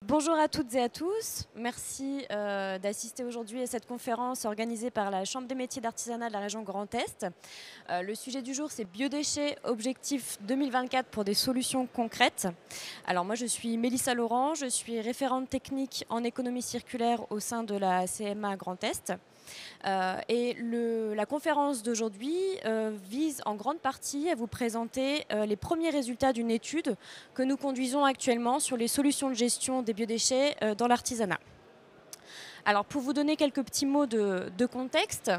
Bonjour à toutes et à tous. Merci d'assister aujourd'hui à cette conférence organisée par la Chambre des métiers d'artisanat de la région Grand Est. Le sujet du jour, c'est biodéchets, objectifs 2024 pour des solutions concrètes. Alors moi, je suis Mélissa Laurent, je suis référente technique en économie circulaire au sein de la CMA Grand Est. La conférence d'aujourd'hui vise en grande partie à vous présenter les premiers résultats d'une étude que nous conduisons actuellement sur les solutions de gestion des biodéchets dans l'artisanat. Alors pour vous donner quelques petits mots de contexte,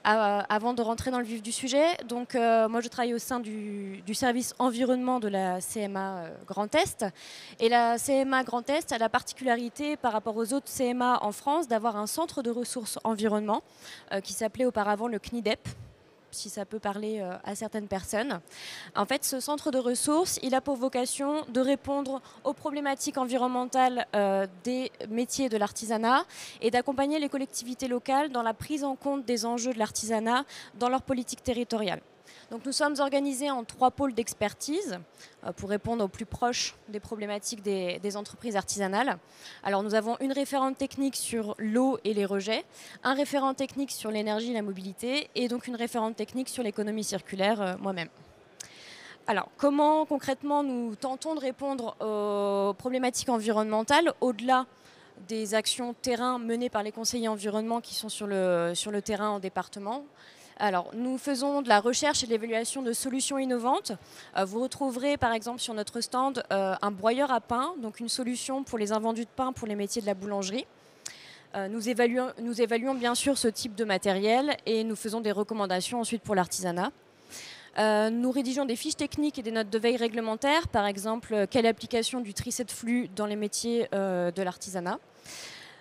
avant de rentrer dans le vif du sujet, donc moi je travaille au sein du service environnement de la CMA Grand Est. Et la CMA Grand Est a la particularité par rapport aux autres CMA en France d'avoir un centre de ressources environnement qui s'appelait auparavant le CNIDEP, si ça peut parler à certaines personnes. En fait, ce centre de ressources, il a pour vocation de répondre aux problématiques environnementales des métiers de l'artisanat et d'accompagner les collectivités locales dans la prise en compte des enjeux de l'artisanat dans leur politique territoriale. Donc nous sommes organisés en 3 pôles d'expertise pour répondre au plus proche des problématiques des entreprises artisanales. Alors nous avons une référente technique sur l'eau et les rejets, un référent technique sur l'énergie et la mobilité et donc une référente technique sur l'économie circulaire, moi-même. Alors comment concrètement nous tentons de répondre aux problématiques environnementales au-delà des actions terrain menées par les conseillers environnement qui sont sur le terrain en département? Alors, nous faisons de la recherche et de l'évaluation de solutions innovantes. Vous retrouverez par exemple sur notre stand un broyeur à pain, donc une solution pour les invendus de pain pour les métiers de la boulangerie. Nous évaluons bien sûr ce type de matériel et nous faisons des recommandations ensuite pour l'artisanat. Nous rédigeons des fiches techniques et des notes de veille réglementaires, par exemple quelle application du tricé de flux dans les métiers de l'artisanat.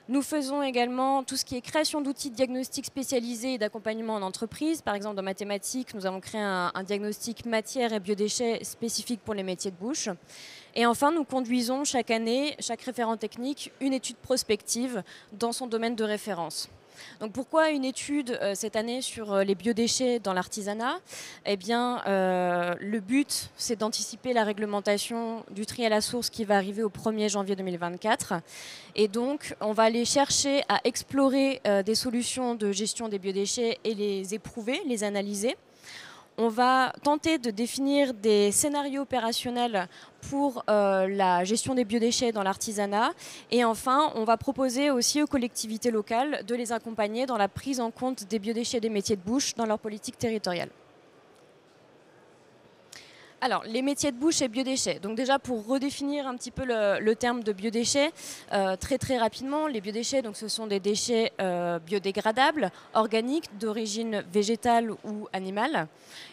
Nous faisons également tout ce qui est création d'outils de diagnostic spécialisés et d'accompagnement en entreprise. Par exemple, dans mathématiques, nous avons créé un diagnostic matière et biodéchets spécifique pour les métiers de bouche. Et enfin, nous conduisons chaque année, chaque référent technique, une étude prospective dans son domaine de référence. Donc pourquoi une étude cette année sur les biodéchets dans l'artisanat? Eh bien, le but, c'est d'anticiper la réglementation du tri à la source qui va arriver au 1er janvier 2024. Et donc, on va aller chercher à explorer des solutions de gestion des biodéchets et les éprouver, les analyser. On va tenter de définir des scénarios opérationnels pour la gestion des biodéchets dans l'artisanat. Et enfin, on va proposer aussi aux collectivités locales de les accompagner dans la prise en compte des biodéchets des métiers de bouche dans leur politique territoriale. Alors, les métiers de bouche et biodéchets. Donc déjà, pour redéfinir un petit peu le terme de biodéchets, très rapidement, les biodéchets, donc, ce sont des déchets biodégradables, organiques, d'origine végétale ou animale.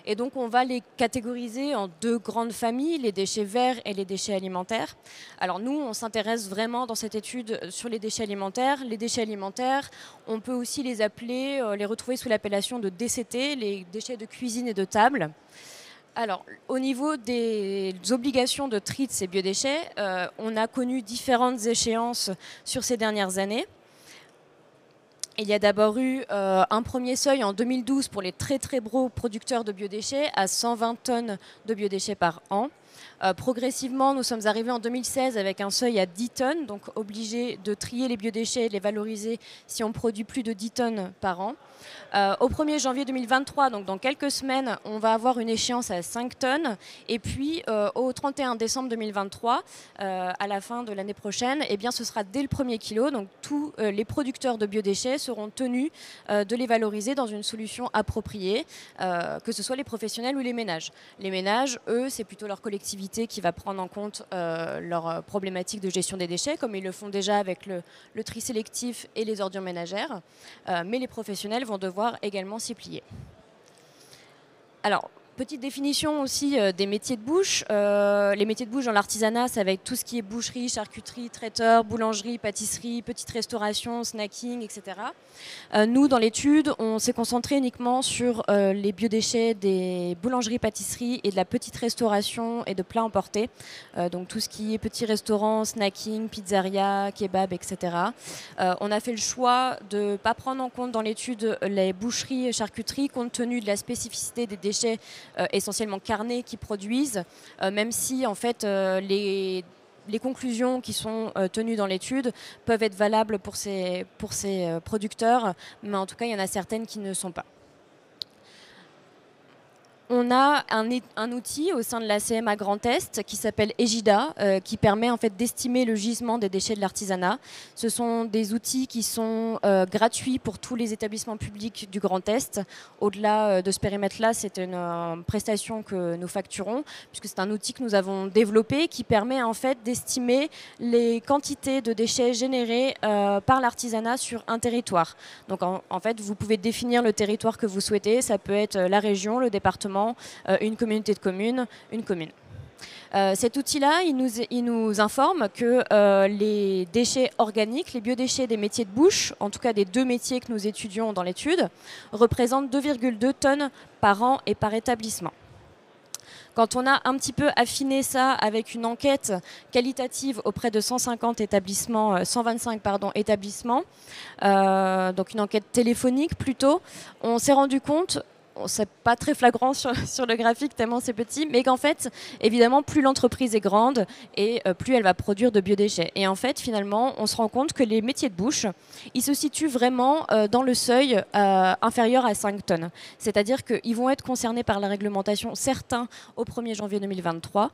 Et donc, on va les catégoriser en 2 grandes familles, les déchets verts et les déchets alimentaires. Alors nous, on s'intéresse vraiment dans cette étude sur les déchets alimentaires. Les déchets alimentaires, on peut aussi les appeler, les retrouver sous l'appellation de DCT, les déchets de cuisine et de table. Alors, au niveau des obligations de tri de ces biodéchets, on a connu différentes échéances sur ces dernières années. Il y a d'abord eu un premier seuil en 2012 pour les très gros producteurs de biodéchets à 120 tonnes de biodéchets par an. Progressivement, nous sommes arrivés en 2016 avec un seuil à 10 tonnes, donc obligé de trier les biodéchets et de les valoriser si on produit plus de 10 tonnes par an. Au 1er janvier 2023, donc dans quelques semaines, on va avoir une échéance à 5 tonnes. Et puis au 31 décembre 2023, à la fin de l'année prochaine, eh bien, ce sera dès le 1er kilo. Donc tous les producteurs de biodéchets seront tenus de les valoriser dans une solution appropriée, que ce soit les professionnels ou les ménages. Les ménages, eux, c'est plutôt leur collectivité qui va prendre en compte leurs problématiques de gestion des déchets, comme ils le font déjà avec le tri sélectif et les ordures ménagères. Mais les professionnels vont devoir également s'y plier. Alors, petite définition aussi des métiers de bouche. Les métiers de bouche dans l'artisanat, ça va être tout ce qui est boucherie, charcuterie, traiteur, boulangerie, pâtisserie, petite restauration, snacking, etc. Nous, dans l'étude, on s'est concentré uniquement sur les biodéchets des boulangeries, pâtisseries et de la petite restauration et de plats emportés. Donc tout ce qui est petits restaurants, snacking, pizzeria, kebab, etc. On a fait le choix de ne pas prendre en compte dans l'étude les boucheries et charcuteries compte tenu de la spécificité des déchets essentiellement carnés qu'ils produisent, même si en fait les les conclusions qui sont tenues dans l'étude peuvent être valables pour ces producteurs, mais en tout cas, il y en a certaines qui ne sont pas. On a un outil au sein de l'ACM à Grand Est qui s'appelle EGIDA, qui permet en fait d'estimer le gisement des déchets de l'artisanat. Ce sont des outils qui sont gratuits pour tous les établissements publics du Grand Est. Au-delà de ce périmètre-là, c'est une prestation que nous facturons, puisque c'est un outil que nous avons développé qui permet en fait d'estimer les quantités de déchets générés par l'artisanat sur un territoire. Donc en fait, vous pouvez définir le territoire que vous souhaitez. Ça peut être la région, le département, une communauté de communes, une commune. Cet outil-là, il nous informe que les déchets organiques, les biodéchets des métiers de bouche, en tout cas des 2 métiers que nous étudions dans l'étude, représentent 2,2 tonnes par an et par établissement. Quand on a un petit peu affiné ça avec une enquête qualitative auprès de 125 établissements, donc une enquête téléphonique plutôt, on s'est rendu compte, c'est pas très flagrant sur le graphique tellement c'est petit, mais qu'en fait, évidemment, plus l'entreprise est grande et plus elle va produire de biodéchets. Et en fait, finalement, on se rend compte que les métiers de bouche, ils se situent vraiment dans le seuil inférieur à 5 tonnes. C'est-à-dire qu'ils vont être concernés par la réglementation, certains au 1er janvier 2023,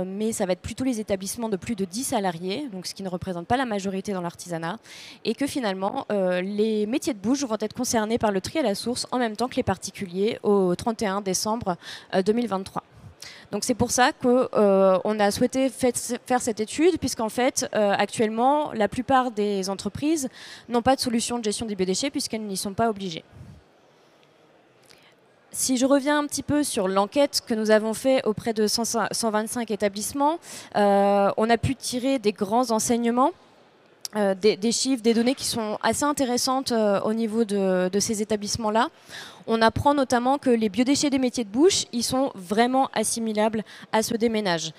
mais ça va être plutôt les établissements de plus de 10 salariés, donc ce qui ne représente pas la majorité dans l'artisanat, et que finalement, les métiers de bouche vont être concernés par le tri à la source en même temps que les particuliers au 31 décembre 2023. Donc c'est pour ça qu'on a souhaité faire cette étude, puisqu'en fait, actuellement, la plupart des entreprises n'ont pas de solution de gestion des biodéchets puisqu'elles n'y sont pas obligées. Si je reviens un petit peu sur l'enquête que nous avons fait auprès de 125 établissements, on a pu tirer des grands enseignements. Des chiffres, des données qui sont assez intéressantes au niveau de ces établissements-là. On apprend notamment que les biodéchets des métiers de bouche, ils sont vraiment assimilables à ceux des ménages.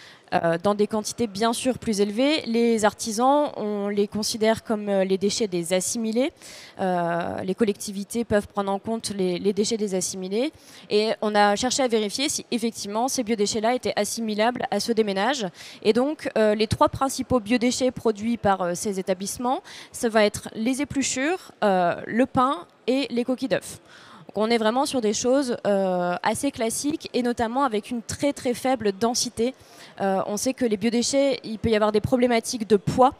Dans des quantités bien sûr plus élevées, les artisans, on les considère comme les déchets des assimilés. Les collectivités peuvent prendre en compte les déchets des assimilés. Et on a cherché à vérifier si effectivement ces biodéchets-là étaient assimilables à ceux des ménages. Et donc les 3 principaux biodéchets produits par ces établissements, ça va être les épluchures, le pain et les coquilles d'œufs. On est vraiment sur des choses assez classiques et notamment avec une très très faible densité. On sait que les biodéchets, il peut y avoir des problématiques de poids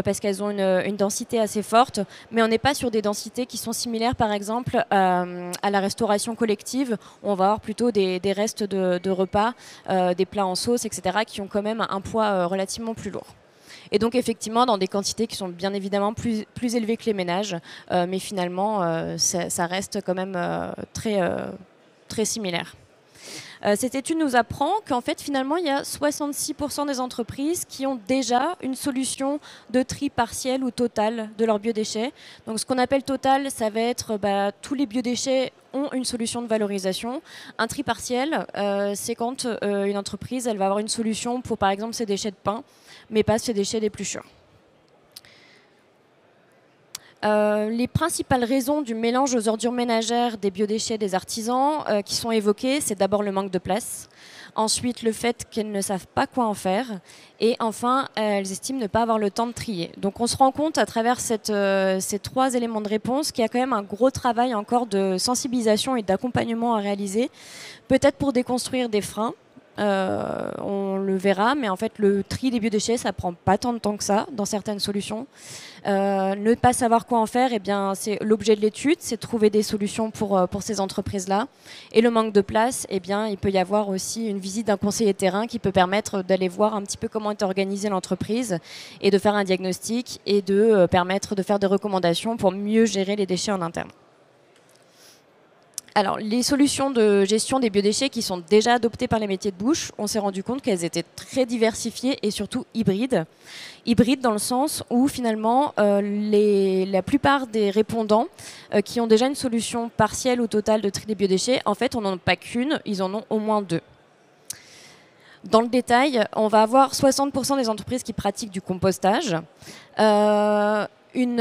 parce qu'elles ont une densité assez forte, mais on n'est pas sur des densités qui sont similaires par exemple à la restauration collective où on va avoir plutôt des restes de repas, des plats en sauce, etc. qui ont quand même un poids relativement plus lourd. Et donc effectivement dans des quantités qui sont bien évidemment plus élevées que les ménages, mais finalement ça reste quand même très similaire. Cette étude nous apprend qu'en fait finalement il y a 66% des entreprises qui ont déjà une solution de tri partiel ou total de leurs biodéchets. Donc ce qu'on appelle total, ça va être tous les biodéchets ont une solution de valorisation. Un tri partiel, c'est quand une entreprise elle va avoir une solution pour par exemple ses déchets de pain, mais pas ses déchets d'épluchures. Les principales raisons du mélange aux ordures ménagères des biodéchets des artisans qui sont évoquées, c'est d'abord le manque de place, ensuite le fait qu'elles ne savent pas quoi en faire, et enfin elles estiment ne pas avoir le temps de trier. Donc on se rend compte à travers ces 3 éléments de réponse qu'il y a quand même un gros travail encore de sensibilisation et d'accompagnement à réaliser, peut-être pour déconstruire des freins. On le verra, mais en fait le tri des biodéchets ça prend pas tant de temps que ça dans certaines solutions. Ne pas savoir quoi en faire, eh bien, c'est l'objet de l'étude, c'est de trouver des solutions pour ces entreprises-là. Et le manque de place, eh bien, il peut y avoir aussi une visite d'un conseiller terrain qui peut permettre d'aller voir un petit peu comment est organisée l'entreprise et de faire un diagnostic et de permettre de faire des recommandations pour mieux gérer les déchets en interne. Alors, les solutions de gestion des biodéchets qui sont déjà adoptées par les métiers de bouche, on s'est rendu compte qu'elles étaient très diversifiées et surtout hybrides. Hybrides dans le sens où finalement la plupart des répondants qui ont déjà une solution partielle ou totale de tri des biodéchets, en fait on n'en a pas qu'une, ils en ont au moins 2. Dans le détail, on va avoir 60% des entreprises qui pratiquent du compostage, une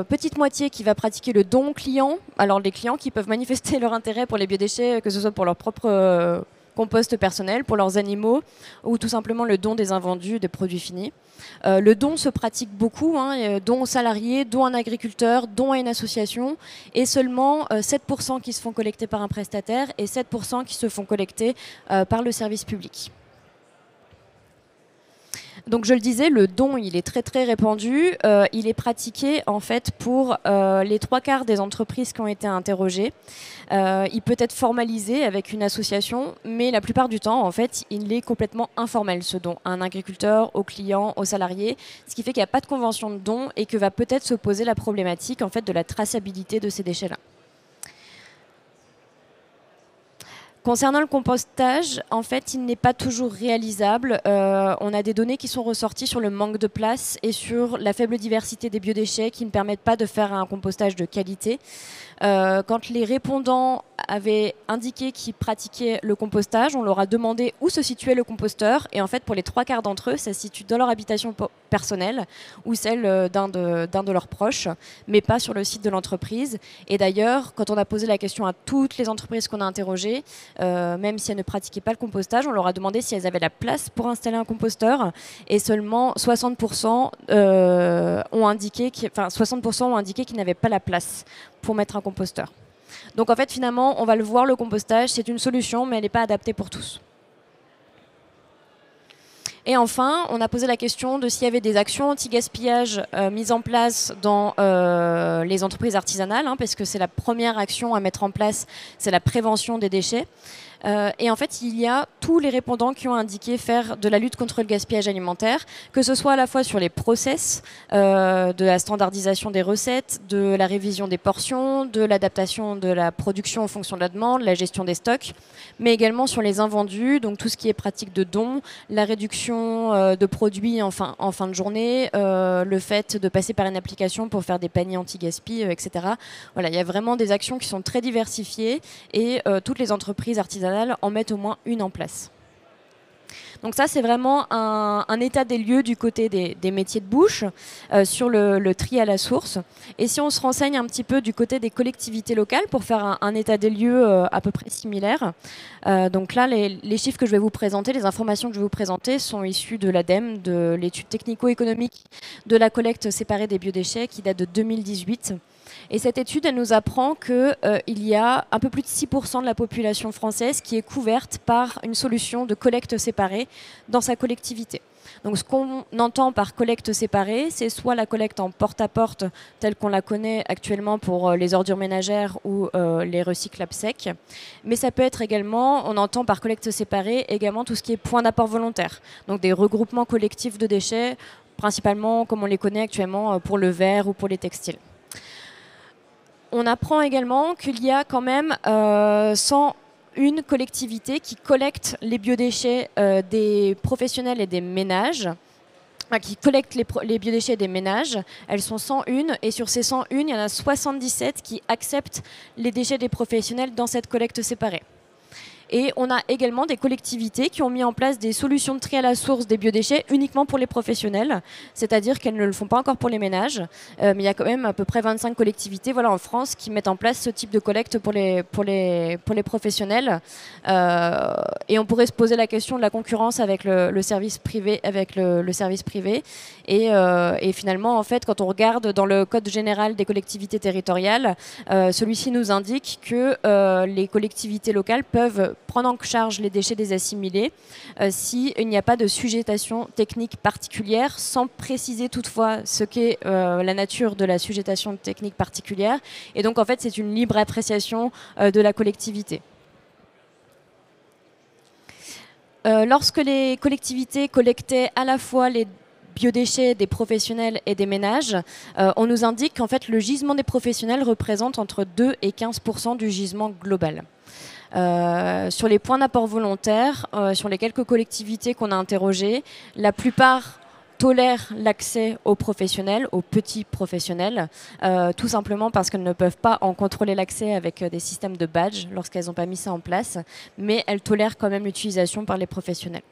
petite moitié qui va pratiquer le don client. Alors les clients qui peuvent manifester leur intérêt pour les biodéchets, que ce soit pour leur propre compost personnel pour leurs animaux ou tout simplement le don des invendus des produits finis. Le don se pratique beaucoup, don aux salariés, don à un agriculteur, don à une association, et seulement 7% qui se font collecter par un prestataire et 7% qui se font collecter par le service public. Donc je le disais, le don, il est très très répandu. Il est pratiqué en fait pour les 3/4 des entreprises qui ont été interrogées. Il peut être formalisé avec une association, mais la plupart du temps, en fait, il est complètement informel, ce don, à un agriculteur, aux clients, aux salariés, ce qui fait qu'il n'y a pas de convention de don et que va peut-être se poser la problématique en fait de la traçabilité de ces déchets-là. Concernant le compostage, en fait, il n'est pas toujours réalisable. On a des données qui sont ressorties sur le manque de place et sur la faible diversité des biodéchets qui ne permettent pas de faire un compostage de qualité. Quand les répondants avaient indiqué qu'ils pratiquaient le compostage, on leur a demandé où se situait le composteur. Et en fait, pour les 3/4 d'entre eux, ça se situe dans leur habitation personnelle ou celle d'un de leurs proches, mais pas sur le site de l'entreprise. Et d'ailleurs, quand on a posé la question à toutes les entreprises qu'on a interrogées, même si elles ne pratiquaient pas le compostage, on leur a demandé si elles avaient la place pour installer un composteur. Et seulement 60% ont indiqué qu'ils n'avaient pas la place pour mettre un composteur. Donc en fait, finalement, on va le voir, le compostage, c'est une solution, mais elle n'est pas adaptée pour tous. Et enfin, on a posé la question de s'il y avait des actions anti-gaspillage mises en place dans les entreprises artisanales, parce que c'est la première action à mettre en place, c'est la prévention des déchets. Et en fait, il y a tous les répondants qui ont indiqué faire de la lutte contre le gaspillage alimentaire, que ce soit à la fois sur les process, de la standardisation des recettes, de la révision des portions, de l'adaptation de la production en fonction de la demande, la gestion des stocks, mais également sur les invendus, donc tout ce qui est pratique de don, la réduction de produits en fin de journée, le fait de passer par une application pour faire des paniers anti-gaspi, etc. Voilà, il y a vraiment des actions qui sont très diversifiées et toutes les entreprises artisanales en mettent au moins une en place. Donc ça, c'est vraiment un état des lieux du côté des métiers de bouche sur le tri à la source. Et si on se renseigne un petit peu du côté des collectivités locales pour faire un état des lieux à peu près similaire, donc là, les chiffres que je vais vous présenter, les informations que je vais vous présenter sont issues de l'ADEME, de l'étude technico-économique de la collecte séparée des biodéchets qui date de 2018. Et cette étude, elle nous apprend qu'il y a un peu plus de 6% de la population française qui est couverte par une solution de collecte séparée dans sa collectivité. Donc ce qu'on entend par collecte séparée, c'est soit la collecte en porte-à-porte, telle qu'on la connaît actuellement pour les ordures ménagères ou les recyclables secs. Mais ça peut être également, on entend par collecte séparée également tout ce qui est point d'apport volontaire. Donc des regroupements collectifs de déchets, principalement comme on les connaît actuellement pour le verre ou pour les textiles. On apprend également qu'il y a quand même 101 collectivités qui collectent les biodéchets des professionnels et des ménages, qui collectent les biodéchets des ménages. Elles sont 101 et sur ces 101, il y en a 77 qui acceptent les déchets des professionnels dans cette collecte séparée. Et on a également des collectivités qui ont mis en place des solutions de tri à la source des biodéchets uniquement pour les professionnels, c'est-à-dire qu'elles ne le font pas encore pour les ménages. Mais il y a quand même à peu près 25 collectivités en France qui mettent en place ce type de collecte pour les professionnels. Et on pourrait se poser la question de la concurrence avec le service privé. Et finalement, en fait, quand on regarde dans le Code général des collectivités territoriales, celui-ci nous indique que les collectivités locales peuvent prendre en charge les déchets des assimilés s'il n'y a pas de sujétation technique particulière, sans préciser toutefois ce qu'est la nature de la sujétation technique particulière. Et donc en fait c'est une libre appréciation de la collectivité. Lorsque les collectivités collectaient à la fois les biodéchets des professionnels et des ménages, on nous indique qu'en fait le gisement des professionnels représente entre 2 et 15% du gisement global. Sur les points d'apport volontaires, sur les quelques collectivités qu'on a interrogées, la plupart tolèrent l'accès aux professionnels, aux petits professionnels, tout simplement parce qu'elles ne peuvent pas en contrôler l'accès avec des systèmes de badge lorsqu'elles n'ont pas mis ça en place, mais elles tolèrent quand même l'utilisation par les professionnels.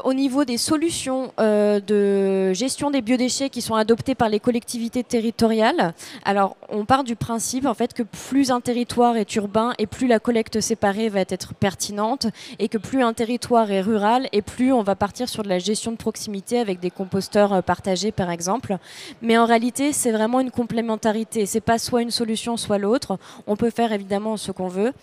Au niveau des solutions de gestion des biodéchets qui sont adoptées par les collectivités territoriales, alors on part du principe en fait que plus un territoire est urbain et plus la collecte séparée va être pertinente, et que plus un territoire est rural et plus on va partir sur de la gestion de proximité avec des composteurs partagés par exemple. Mais en réalité c'est vraiment une complémentarité, c'est pas soit une solution soit l'autre. On peut faire évidemment ce qu'on veut,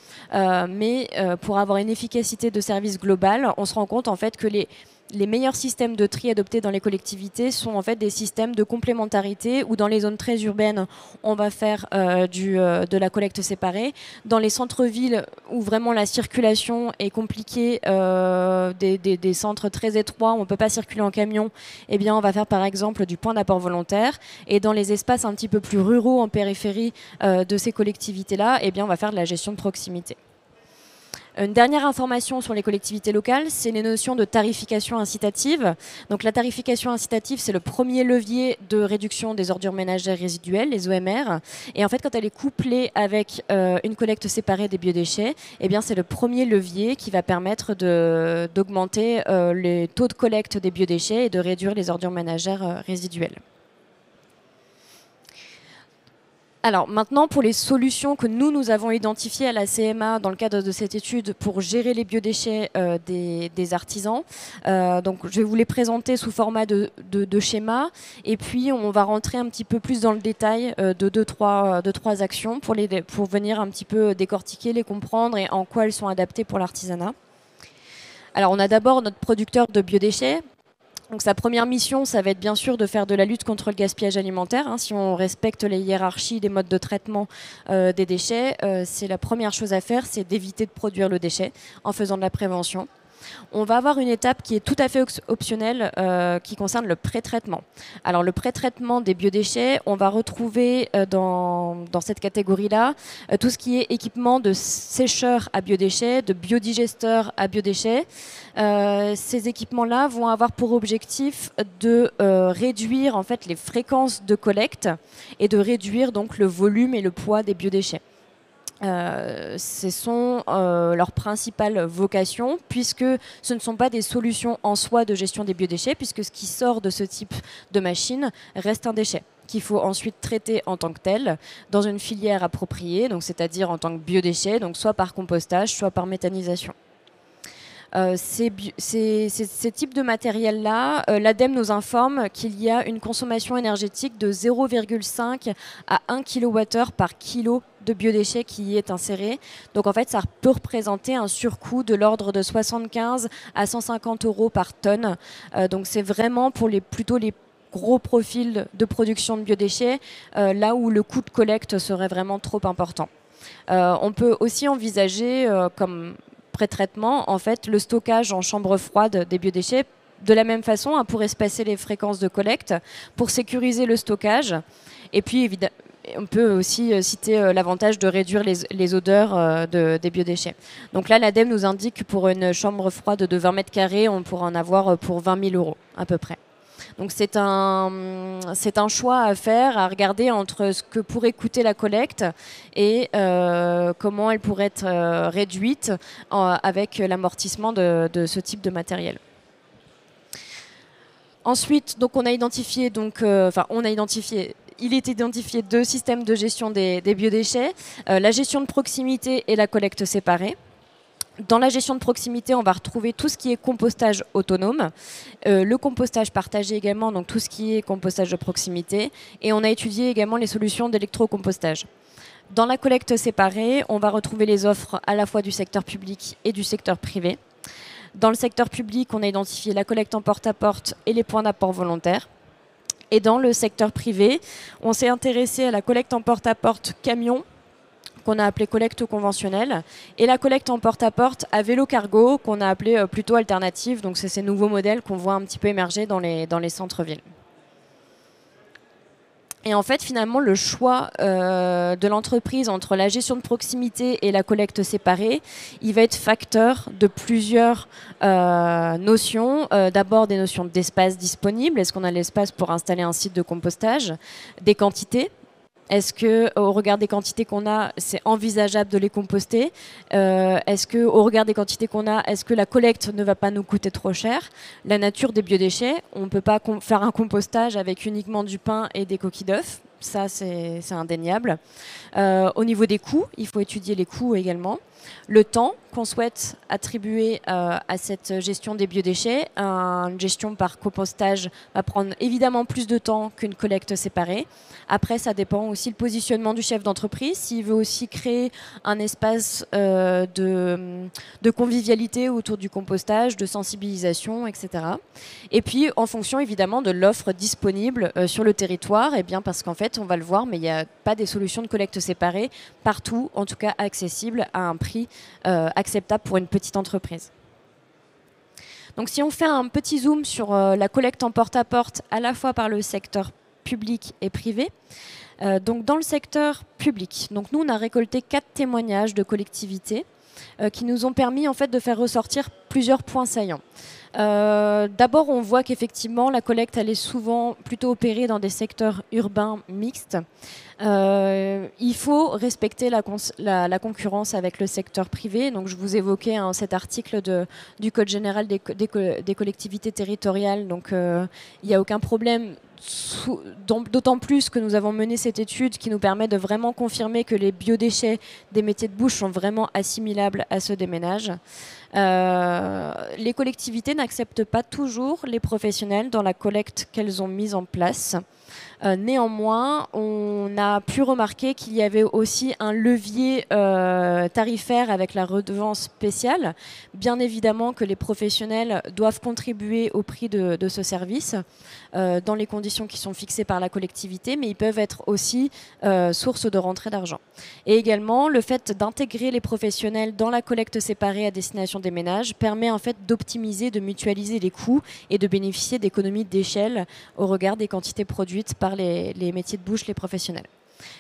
mais pour avoir une efficacité de service globale, on se rend compte en fait que les meilleurs systèmes de tri adoptés dans les collectivités sont en fait des systèmes de complémentarité, où dans les zones très urbaines, on va faire de la collecte séparée. Dans les centres-villes où vraiment la circulation est compliquée, des centres très étroits où on ne peut pas circuler en camion, eh bien on va faire par exemple du point d'apport volontaire. Et dans les espaces un petit peu plus ruraux en périphérie de ces collectivités-là, eh bien on va faire de la gestion de proximité. Une dernière information sur les collectivités locales, c'est les notions de tarification incitative. Donc la tarification incitative, c'est le premier levier de réduction des ordures ménagères résiduelles, les OMR. Et en fait, quand elle est couplée avec une collecte séparée des biodéchets, eh bien c'est le premier levier qui va permettre d'augmenter les taux de collecte des biodéchets et de réduire les ordures ménagères résiduelles. Alors maintenant, pour les solutions que nous avons identifiées à la CMA dans le cadre de cette étude pour gérer les biodéchets des artisans, donc je vais vous les présenter sous format de schéma, et puis on va rentrer un petit peu plus dans le détail de deux, trois actions pour venir un petit peu décortiquer, les comprendre et en quoi elles sont adaptées pour l'artisanat. Alors on a d'abord notre producteur de biodéchets. Donc sa première mission, ça va être bien sûr de faire de la lutte contre le gaspillage alimentaire. Si on respecte les hiérarchies des modes de traitement des déchets, c'est la première chose à faire, c'est d'éviter de produire le déchet en faisant de la prévention. On va avoir une étape qui est tout à fait optionnelle qui concerne le pré-traitement. Alors le pré-traitement des biodéchets, on va retrouver dans cette catégorie-là tout ce qui est équipement de sécheurs à biodéchets, de biodigesteurs à biodéchets. Ces équipements-là vont avoir pour objectif de réduire en fait les fréquences de collecte et de réduire donc le volume et le poids des biodéchets. Ce sont leur principale vocation, puisque ce ne sont pas des solutions en soi de gestion des biodéchets, puisque ce qui sort de ce type de machine reste un déchet qu'il faut ensuite traiter en tant que tel dans une filière appropriée, donc c'est-à-dire en tant que biodéchet, donc soit par compostage, soit par méthanisation. Ces types de matériel-là, l'ADEME nous informe qu'il y a une consommation énergétique de 0,5 à 1 kWh par kilo de biodéchets qui y est inséré. Donc en fait, ça peut représenter un surcoût de l'ordre de 75 à 150 € par tonne. Donc c'est vraiment pour plutôt les gros profils de production de biodéchets, là où le coût de collecte serait vraiment trop important. On peut aussi envisager comme pré-traitement, en fait, le stockage en chambre froide des biodéchets. De la même façon, pour espacer les fréquences de collecte, pour sécuriser le stockage. Et puis, évidemment, on peut aussi citer l'avantage de réduire les odeurs des biodéchets. Donc là, l'ADEME nous indique que pour une chambre froide de 20 mètres carrés, on pourra en avoir pour 20 000 € à peu près. Donc c'est un choix à faire, à regarder entre ce que pourrait coûter la collecte et comment elle pourrait être réduite avec l'amortissement de ce type de matériel. Ensuite, donc il est identifié deux systèmes de gestion des biodéchets, la gestion de proximité et la collecte séparée. Dans la gestion de proximité, on va retrouver tout ce qui est compostage autonome, le compostage partagé également, donc tout ce qui est compostage de proximité, et on a étudié également les solutions d'électrocompostage. Dans la collecte séparée, on va retrouver les offres à la fois du secteur public et du secteur privé. Dans le secteur public, on a identifié la collecte en porte-à-porte et les points d'apport volontaires. Et dans le secteur privé, on s'est intéressé à la collecte en porte-à-porte camion, qu'on a appelé collecte conventionnelle, et la collecte en porte-à-porte à vélo cargo, qu'on a appelé plutôt alternative. Donc c'est ces nouveaux modèles qu'on voit un petit peu émerger dans les centres-villes. Et en fait, finalement, le choix de l'entreprise entre la gestion de proximité et la collecte séparée, il va être facteur de plusieurs notions. D'abord, des notions d'espace disponible. Est-ce qu'on a l'espace pour installer un site de compostage? Des quantités. Est-ce que, au regard des quantités qu'on a, c'est envisageable de les composter? Est-ce que, au regard des quantités qu'on a, est-ce que la collecte ne va pas nous coûter trop cher? La nature des biodéchets, on ne peut pas faire un compostage avec uniquement du pain et des coquilles d'œufs. Ça, c'est indéniable. Au niveau des coûts, il faut étudier les coûts également. Le temps qu'on souhaite attribuer à cette gestion des biodéchets, une gestion par compostage va prendre évidemment plus de temps qu'une collecte séparée. Après, ça dépend aussi le positionnement du chef d'entreprise, s'il veut aussi créer un espace de convivialité autour du compostage, de sensibilisation, etc. Et puis, en fonction évidemment de l'offre disponible sur le territoire, et bien parce qu'en fait, on va le voir, mais il n'y a pas des solutions de collecte séparées partout, en tout cas accessibles à un prix acceptable pour une petite entreprise. Donc si on fait un petit zoom sur la collecte en porte-à-porte, à la fois par le secteur public et privé. Donc dans le secteur public, donc nous on a récolté 4 témoignages de collectivités qui nous ont permis en fait de faire ressortir plusieurs points saillants. D'abord, on voit qu'effectivement, la collecte, elle est souvent plutôt opérée dans des secteurs urbains mixtes. Il faut respecter la concurrence avec le secteur privé. Donc, je vous évoquais cet article du Code général des collectivités territoriales. Donc, il n'y a aucun problème. D'autant plus que nous avons mené cette étude qui nous permet de vraiment confirmer que les biodéchets des métiers de bouche sont vraiment assimilables à ceux des ménages. Les collectivités n'acceptent pas toujours les professionnels dans la collecte qu'elles ont mise en place. Néanmoins, on a pu remarquer qu'il y avait aussi un levier tarifaire avec la redevance spéciale. Bien évidemment que les professionnels doivent contribuer au prix de ce service dans les conditions qui sont fixées par la collectivité, mais ils peuvent être aussi source de rentrée d'argent. Et également, le fait d'intégrer les professionnels dans la collecte séparée à destination des ménages permet en fait d'optimiser, de mutualiser les coûts et de bénéficier d'économies d'échelle au regard des quantités produites par les métiers de bouche, les professionnels.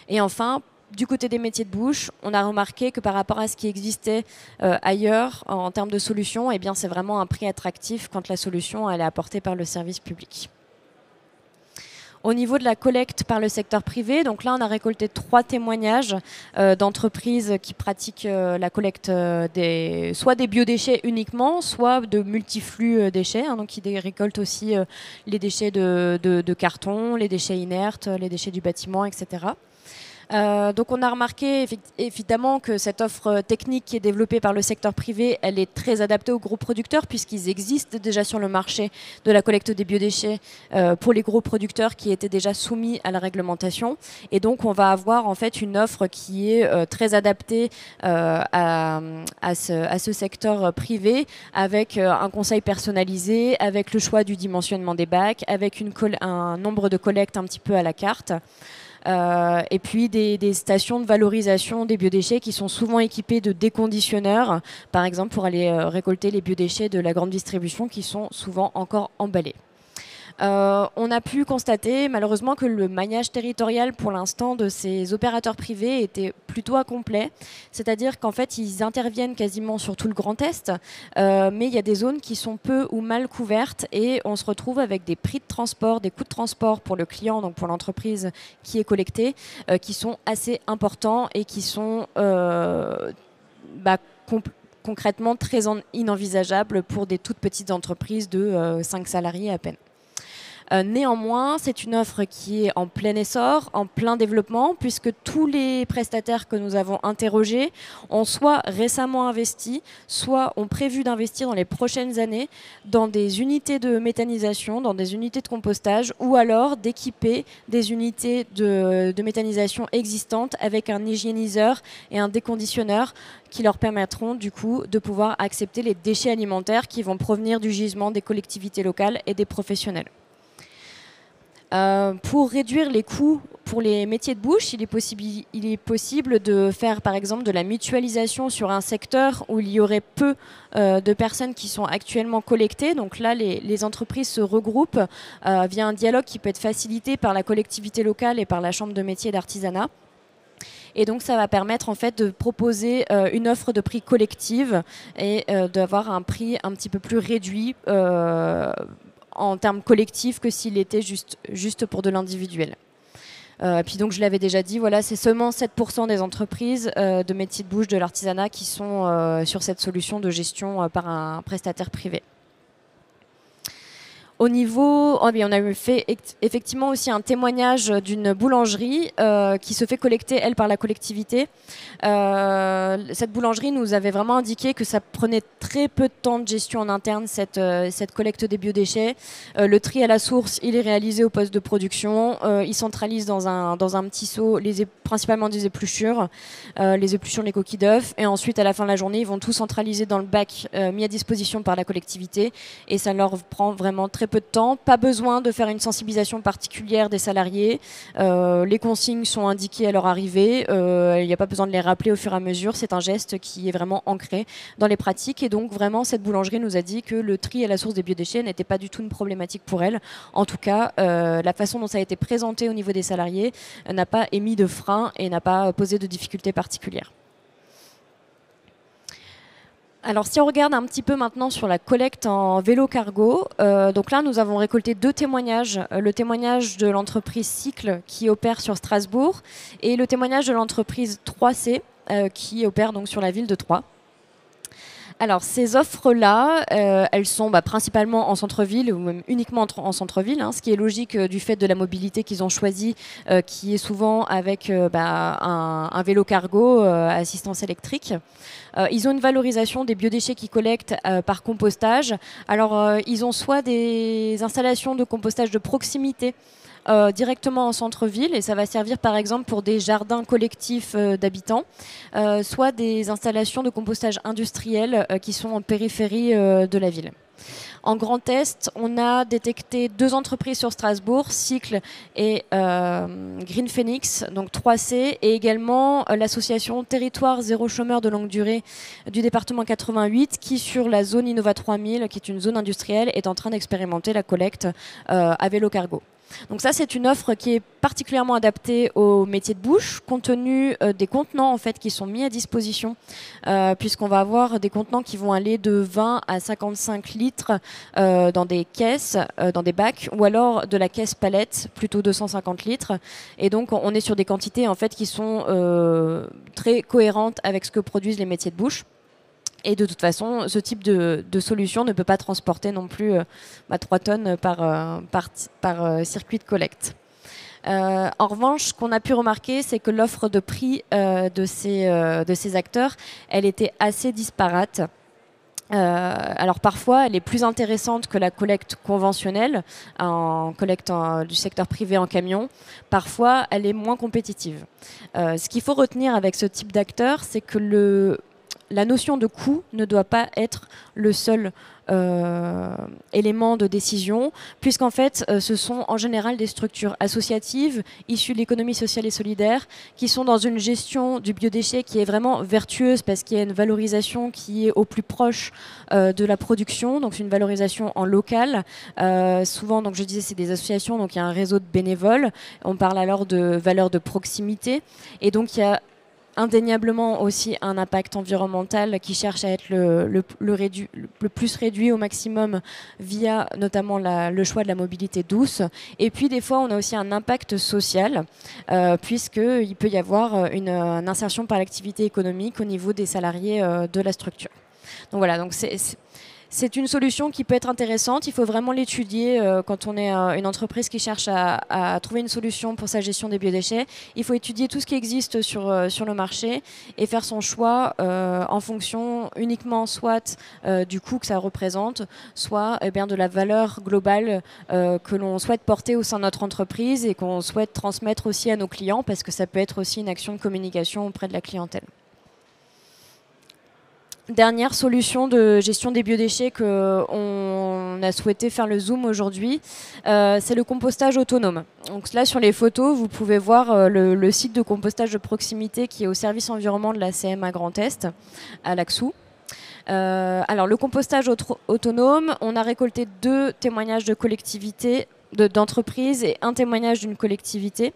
Et enfin, du côté des métiers de bouche, on a remarqué que par rapport à ce qui existait ailleurs en termes de solutions, eh bien, c'est vraiment un prix attractif quand la solution elle est apportée par le service public. Au niveau de la collecte par le secteur privé, donc là on a récolté 3 témoignages d'entreprises qui pratiquent la collecte soit des biodéchets uniquement, soit de multiflux déchets, hein, donc qui récoltent aussi les déchets de carton, les déchets inertes, les déchets du bâtiment, etc. Donc on a remarqué évidemment que cette offre technique qui est développée par le secteur privé, elle est très adaptée aux gros producteurs puisqu'ils existent déjà sur le marché de la collecte des biodéchets pour les gros producteurs qui étaient déjà soumis à la réglementation. Et donc on va avoir en fait une offre qui est très adaptée à ce secteur privé avec un conseil personnalisé, avec le choix du dimensionnement des bacs, avec un nombre de collectes un petit peu à la carte. Et puis des stations de valorisation des biodéchets qui sont souvent équipées de déconditionneurs, par exemple pour aller récolter les biodéchets de la grande distribution qui sont souvent encore emballés. On a pu constater malheureusement que le maillage territorial pour l'instant de ces opérateurs privés était plutôt incomplet, c'est-à-dire qu'en fait ils interviennent quasiment sur tout le Grand Est, mais il y a des zones qui sont peu ou mal couvertes et on se retrouve avec des prix de transport, des coûts de transport pour le client, donc pour l'entreprise qui est collectée, qui sont assez importants et qui sont concrètement très inenvisageables pour des toutes petites entreprises de 5 salariés à peine. Néanmoins, c'est une offre qui est en plein essor, en plein développement, puisque tous les prestataires que nous avons interrogés ont soit récemment investi, soit ont prévu d'investir dans les prochaines années dans des unités de méthanisation, dans des unités de compostage, ou alors d'équiper des unités de méthanisation existantes avec un hygiéniseur et un déconditionneur qui leur permettront du coup de pouvoir accepter les déchets alimentaires qui vont provenir du gisement des collectivités locales et des professionnels. Pour réduire les coûts pour les métiers de bouche, il est possible de faire par exemple de la mutualisation sur un secteur où il y aurait peu de personnes qui sont actuellement collectées. Donc là, les entreprises se regroupent via un dialogue qui peut être facilité par la collectivité locale et par la chambre de métiers et d'artisanat. Et donc ça va permettre en fait de proposer une offre de prix collective et d'avoir un prix un petit peu plus réduit en termes collectifs que s'il était juste pour de l'individuel. Puis donc je l'avais déjà dit, voilà, c'est seulement 7% des entreprises de métiers de bouche de l'artisanat qui sont sur cette solution de gestion par un prestataire privé. Au niveau, on a eu fait effectivement aussi un témoignage d'une boulangerie qui se fait collecter, elle, par la collectivité. Cette boulangerie nous avait vraiment indiqué que ça prenait très peu de temps de gestion en interne, cette collecte des biodéchets. Le tri à la source, il est réalisé au poste de production. Ils centralisent dans un petit seau principalement des épluchures, les coquilles d'œufs. Et ensuite, à la fin de la journée, ils vont tout centraliser dans le bac mis à disposition par la collectivité. Et ça leur prend vraiment très peu de temps, pas besoin de faire une sensibilisation particulière des salariés, les consignes sont indiquées à leur arrivée, il n'y a pas besoin de les rappeler au fur et à mesure, c'est un geste qui est vraiment ancré dans les pratiques et donc vraiment cette boulangerie nous a dit que le tri à la source des biodéchets n'était pas du tout une problématique pour elle. En tout cas, la façon dont ça a été présenté au niveau des salariés n'a pas émis de frein et n'a pas posé de difficultés particulières. Alors si on regarde un petit peu maintenant sur la collecte en vélo cargo, donc là nous avons récolté 2 témoignages, le témoignage de l'entreprise Cycle qui opère sur Strasbourg et le témoignage de l'entreprise 3C qui opère donc sur la ville de Troyes. Alors ces offres-là, elles sont principalement en centre-ville ou même uniquement en centre-ville, ce qui est logique du fait de la mobilité qu'ils ont choisi, qui est souvent avec un vélo cargo à assistance électrique. Ils ont une valorisation des biodéchets qu'ils collectent par compostage. Alors ils ont soit des installations de compostage de proximité, directement en centre-ville et ça va servir par exemple pour des jardins collectifs d'habitants, soit des installations de compostage industriel qui sont en périphérie de la ville. En Grand Est, on a détecté 2 entreprises sur Strasbourg, Cycle et Green Phoenix, donc 3C, et également l'association Territoire Zéro Chômeur de Longue Durée du département 88, qui sur la zone Innova 3000, qui est une zone industrielle, est en train d'expérimenter la collecte à vélo cargo. Donc ça, c'est une offre qui est particulièrement adaptée aux métiers de bouche, compte tenu des contenants en fait, qui sont mis à disposition, puisqu'on va avoir des contenants qui vont aller de 20 à 55 litres dans des caisses, dans des bacs, ou alors de la caisse palette, plutôt 250 litres. Et donc, on est sur des quantités en fait, qui sont très cohérentes avec ce que produisent les métiers de bouche. Et de toute façon, ce type de solution ne peut pas transporter non plus 3 tonnes par circuit de collecte. En revanche, ce qu'on a pu remarquer, c'est que l'offre de prix de ces acteurs, elle était assez disparate. Alors parfois, elle est plus intéressante que la collecte conventionnelle, en collecte du secteur privé en camion. Parfois, elle est moins compétitive. Ce qu'il faut retenir avec ce type d'acteurs, c'est que la notion de coût ne doit pas être le seul élément de décision, puisqu'en fait, ce sont en général des structures associatives issues de l'économie sociale et solidaire qui sont dans une gestion du biodéchet qui est vraiment vertueuse parce qu'il y a une valorisation qui est au plus proche de la production, donc c'est une valorisation en local. Souvent, donc je disais, c'est des associations, donc il y a un réseau de bénévoles. On parle alors de valeur de proximité, et donc il y a indéniablement aussi un impact environnemental qui cherche à être le plus réduit au maximum via notamment le choix de la mobilité douce. Et puis des fois on a aussi un impact social puisqu'il peut y avoir une insertion par l'activité économique au niveau des salariés de la structure. Donc voilà, donc c'est une solution qui peut être intéressante, il faut vraiment l'étudier quand on est une entreprise qui cherche à trouver une solution pour sa gestion des biodéchets. Il faut étudier tout ce qui existe sur le marché et faire son choix en fonction uniquement soit du coût que ça représente, soit de la valeur globale que l'on souhaite porter au sein de notre entreprise et qu'on souhaite transmettre aussi à nos clients, parce que ça peut être aussi une action de communication auprès de la clientèle. Dernière solution de gestion des biodéchets qu'on a souhaité faire le zoom aujourd'hui, c'est le compostage autonome. Donc là, sur les photos, vous pouvez voir le site de compostage de proximité qui est au service environnement de la CMA Grand Est, à Laxou. Alors, le compostage autonome, on a récolté 2 témoignages de collectivités, d'entreprises et un témoignage d'une collectivité.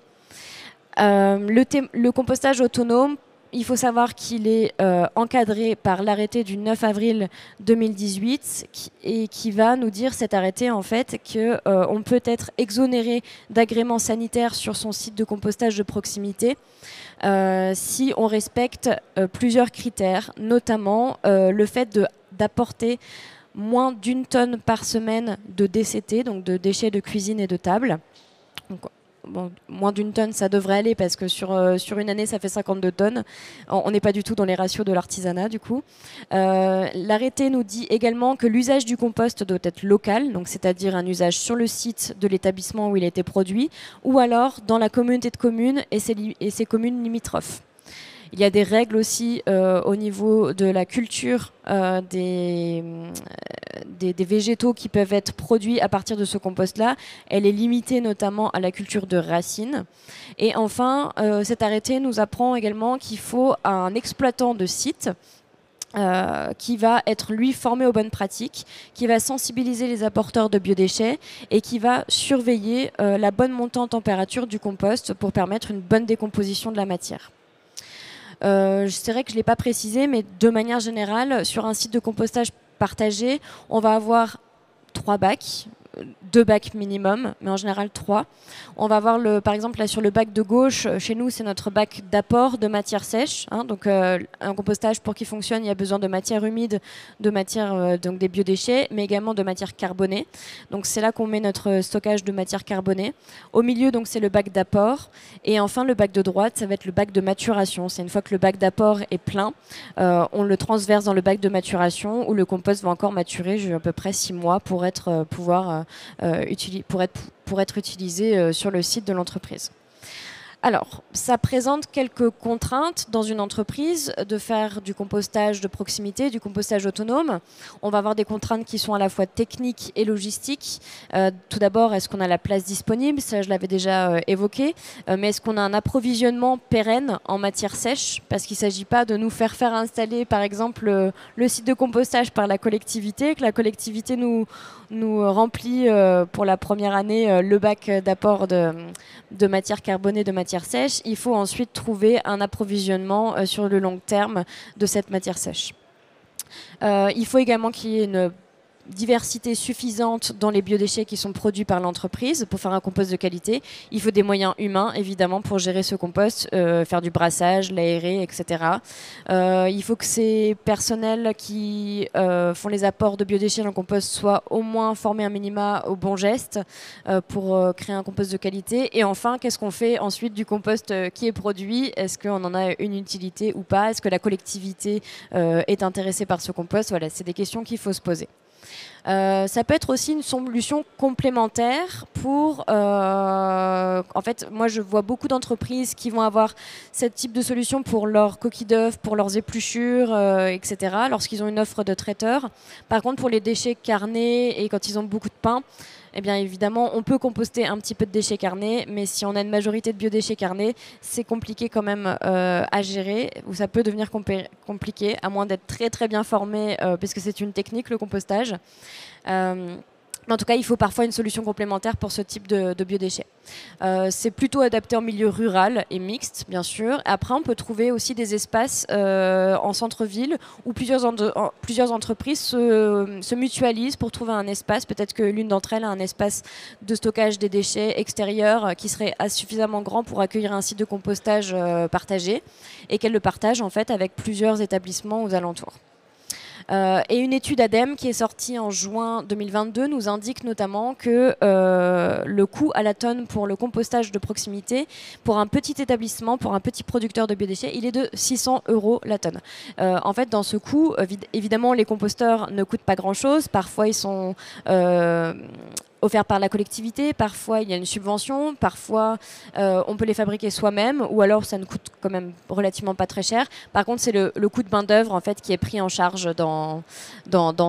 Le compostage autonome il faut savoir qu'il est encadré par l'arrêté du 9 avril 2018 et qui va nous dire, cet arrêté, en fait, qu'on peut être exonéré d'agrément sanitaire sur son site de compostage de proximité si on respecte plusieurs critères, notamment le fait d'apporter moins d'1 tonne par semaine de DCT, donc de déchets de cuisine et de table. Donc, bon, moins d'1 tonne, ça devrait aller parce que sur une année, ça fait 52 tonnes. On n'est pas du tout dans les ratios de l'artisanat, du coup. L'arrêté nous dit également que l'usage du compost doit être local, donc c'est-à-dire un usage sur le site de l'établissement où il a été produit, ou alors dans la communauté de communes et ses communes limitrophes. Il y a des règles aussi au niveau de la culture des végétaux qui peuvent être produits à partir de ce compost-là. Elle est limitée notamment à la culture de racines. Et enfin, cet arrêté nous apprend également qu'il faut un exploitant de site qui va être lui formé aux bonnes pratiques, qui va sensibiliser les apporteurs de biodéchets et qui va surveiller la bonne montée en température du compost pour permettre une bonne décomposition de la matière. C'est vrai que je ne l'ai pas précisé, mais de manière générale, sur un site de compostage partagé, on va avoir 3 bacs, 2 bacs minimum, mais en général 3. On va avoir, par exemple, là sur le bac de gauche, chez nous, c'est notre bac d'apport de matière sèche. Hein, donc, un compostage, pour qu'il fonctionne, il y a besoin de matière humide, de matière, donc des biodéchets, mais également de matière carbonée. Donc, c'est là qu'on met notre stockage de matière carbonée. Au milieu, donc, c'est le bac d'apport. Et enfin, le bac de droite, ça va être le bac de maturation. C'est une fois que le bac d'apport est plein, on le transverse dans le bac de maturation où le compost va encore maturer à peu près 6 mois pour être utilisé sur le site de l'entreprise. Alors, ça présente quelques contraintes dans une entreprise de faire du compostage de proximité, du compostage autonome. On va avoir des contraintes qui sont à la fois techniques et logistiques. Tout d'abord, est-ce qu'on a la place disponible? Ça, je l'avais déjà évoqué. Mais est-ce qu'on a un approvisionnement pérenne en matière sèche? Parce qu'il ne s'agit pas de nous faire installer, par exemple, le site de compostage par la collectivité, que la collectivité nous remplit pour la première année le bac d'apport de matière carbonée, de matière sèche. Il faut ensuite trouver un approvisionnement sur le long terme de cette matière sèche. Il faut également qu'il y ait une diversité suffisante dans les biodéchets qui sont produits par l'entreprise pour faire un compost de qualité. Il faut des moyens humains, évidemment, pour gérer ce compost, faire du brassage, l'aérer, etc. Il faut que ces personnels qui font les apports de biodéchets dans le compost soient au moins formés un minima aux bons gestes pour créer un compost de qualité. Et enfin, qu'est-ce qu'on fait ensuite du compost qui est produit? Est-ce qu'on en a une utilité ou pas? Est-ce que la collectivité est intéressée par ce compost? Voilà, c'est des questions qu'il faut se poser. Ça peut être aussi une solution complémentaire pour... en fait, moi, je vois beaucoup d'entreprises qui vont avoir ce type de solution pour leurs coquilles d'œufs, pour leurs épluchures, etc., lorsqu'ils ont une offre de traiteur. Par contre, pour les déchets carnés et quand ils ont beaucoup de pain, eh bien évidemment, on peut composter un petit peu de déchets carnés, mais si on a une majorité de biodéchets carnés, c'est compliqué quand même à gérer, ou ça peut devenir compliqué, à moins d'être très très bien formé, puisque c'est une technique, le compostage. En tout cas, il faut parfois une solution complémentaire pour ce type de biodéchets. C'est plutôt adapté en milieu rural et mixte, bien sûr. Après, on peut trouver aussi des espaces en centre-ville où plusieurs entreprises se mutualisent pour trouver un espace. Peut-être que l'une d'entre elles a un espace de stockage des déchets extérieurs qui serait suffisamment grand pour accueillir un site de compostage partagé et qu'elle le partage en fait avec plusieurs établissements aux alentours. Et une étude ADEME qui est sortie en juin 2022 nous indique notamment que le coût à la tonne pour le compostage de proximité, pour un petit établissement, pour un petit producteur de biodéchets, il est de 600 € la tonne. En fait, dans ce coût, évidemment, les composteurs ne coûtent pas grand-chose. Parfois, ils sont offerts par la collectivité, parfois il y a une subvention, parfois on peut les fabriquer soi-même, ou alors ça ne coûte quand même relativement pas très cher. Par contre, c'est le coût de main d'œuvre en fait qui est pris en charge dans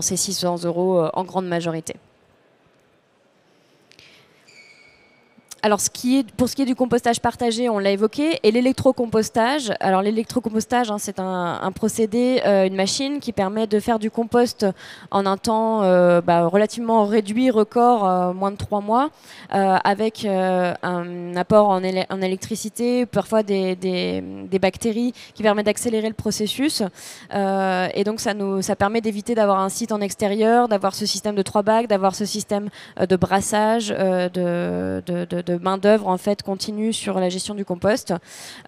ces 600 € en grande majorité. Alors, pour ce qui est du compostage partagé, on l'a évoqué, et l'électrocompostage. Alors, l'électrocompostage, hein, c'est un procédé, une machine qui permet de faire du compost en un temps relativement réduit, record, moins de 3 mois, avec un apport en électricité, parfois des bactéries qui permettent d'accélérer le processus. Et donc, ça permet d'éviter d'avoir un site en extérieur, d'avoir ce système de 3 bacs, d'avoir ce système de brassage, de main-d'œuvre en fait continue sur la gestion du compost.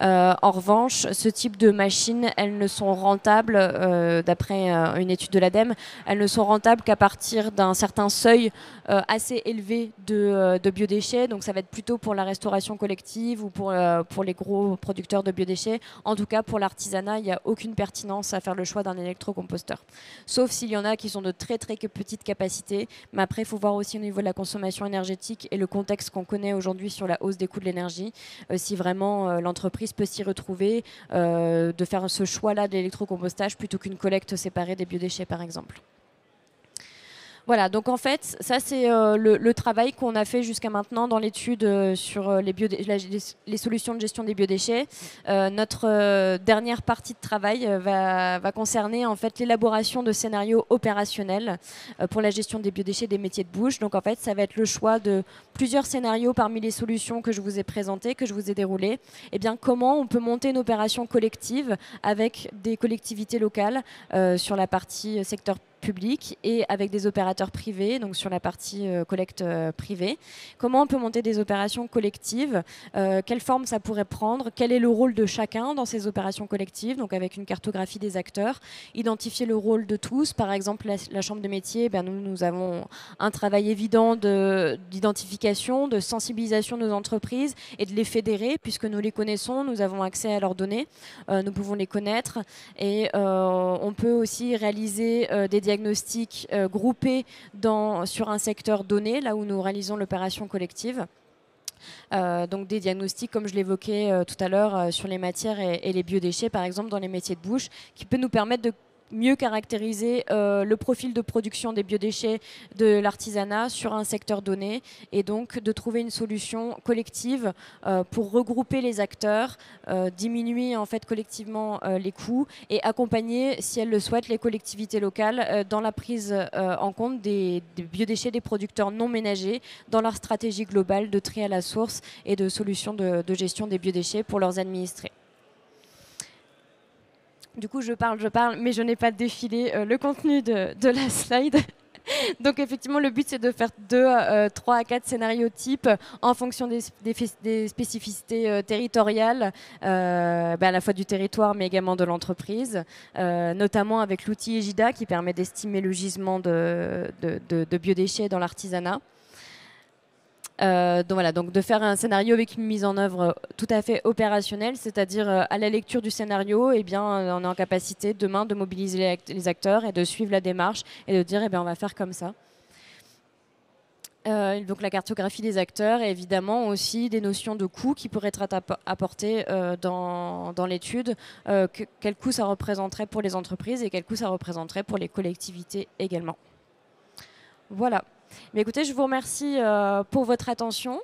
En revanche, ce type de machines, elles ne sont rentables, d'après une étude de l'ADEME, elles ne sont rentables qu'à partir d'un certain seuil assez élevé de biodéchets. Donc ça va être plutôt pour la restauration collective ou pour les gros producteurs de biodéchets. En tout cas, pour l'artisanat, il n'y a aucune pertinence à faire le choix d'un électrocomposteur. Sauf s'il y en a qui sont de très très petites capacités. Mais après, il faut voir aussi au niveau de la consommation énergétique et le contexte qu'on connaît aujourd'hui sur la hausse des coûts de l'énergie, si vraiment l'entreprise peut s'y retrouver, de faire ce choix-là de l'électrocompostage plutôt qu'une collecte séparée des biodéchets par exemple. Voilà, donc en fait, ça c'est le travail qu'on a fait jusqu'à maintenant dans l'étude sur les solutions de gestion des biodéchets. Notre dernière partie de travail va concerner en fait l'élaboration de scénarios opérationnels pour la gestion des biodéchets des métiers de bouche. Donc en fait, ça va être le choix de plusieurs scénarios parmi les solutions que je vous ai présentées, que je vous ai déroulées. Et bien, comment on peut monter une opération collective avec des collectivités locales sur la partie secteur public et avec des opérateurs privés, donc sur la partie collecte privée. Comment on peut monter des opérations collectives, quelle forme ça pourrait prendre, quel est le rôle de chacun dans ces opérations collectives, donc avec une cartographie des acteurs, identifier le rôle de tous. Par exemple, la Chambre de métier, nous avons un travail évident d'identification, de sensibilisation de nos entreprises et de les fédérer, puisque nous les connaissons, nous avons accès à leurs données, nous pouvons les connaître et on peut aussi réaliser des diagnostics groupés sur un secteur donné, là où nous réalisons l'opération collective. Donc des diagnostics, comme je l'évoquais tout à l'heure, sur les matières et les biodéchets, par exemple, dans les métiers de bouche, qui peut nous permettre de mieux caractériser le profil de production des biodéchets de l'artisanat sur un secteur donné et donc de trouver une solution collective pour regrouper les acteurs, diminuer en fait collectivement les coûts et accompagner, si elles le souhaitent, les collectivités locales dans la prise en compte des biodéchets des producteurs non ménagers dans leur stratégie globale de tri à la source et de solutions de gestion des biodéchets pour leurs administrés. Du coup, je parle, mais je n'ai pas défilé le contenu de la slide. Donc effectivement, le but, c'est de faire 3 à 4 scénarios types en fonction des spécificités territoriales, à la fois du territoire, mais également de l'entreprise, notamment avec l'outil Egida qui permet d'estimer le gisement de biodéchets dans l'artisanat. Donc de faire un scénario avec une mise en œuvre tout à fait opérationnelle, c'est-à-dire à la lecture du scénario, on est en capacité demain de mobiliser les acteurs et de suivre la démarche et de dire on va faire comme ça. Donc la cartographie des acteurs et évidemment aussi des notions de coûts qui pourraient être apportées dans l'étude, quel coût ça représenterait pour les entreprises et quel coût ça représenterait pour les collectivités également. Voilà. Mais écoutez, je vous remercie pour votre attention.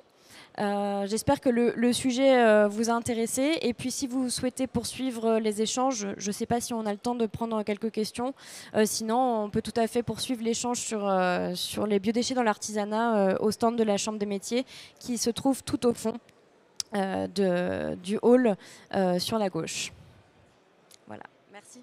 J'espère que le sujet vous a intéressé. Et puis, si vous souhaitez poursuivre les échanges, je ne sais pas si on a le temps de prendre quelques questions. Sinon, on peut tout à fait poursuivre l'échange sur les biodéchets dans l'artisanat au stand de la Chambre des métiers qui se trouve tout au fond du hall sur la gauche. Voilà, merci.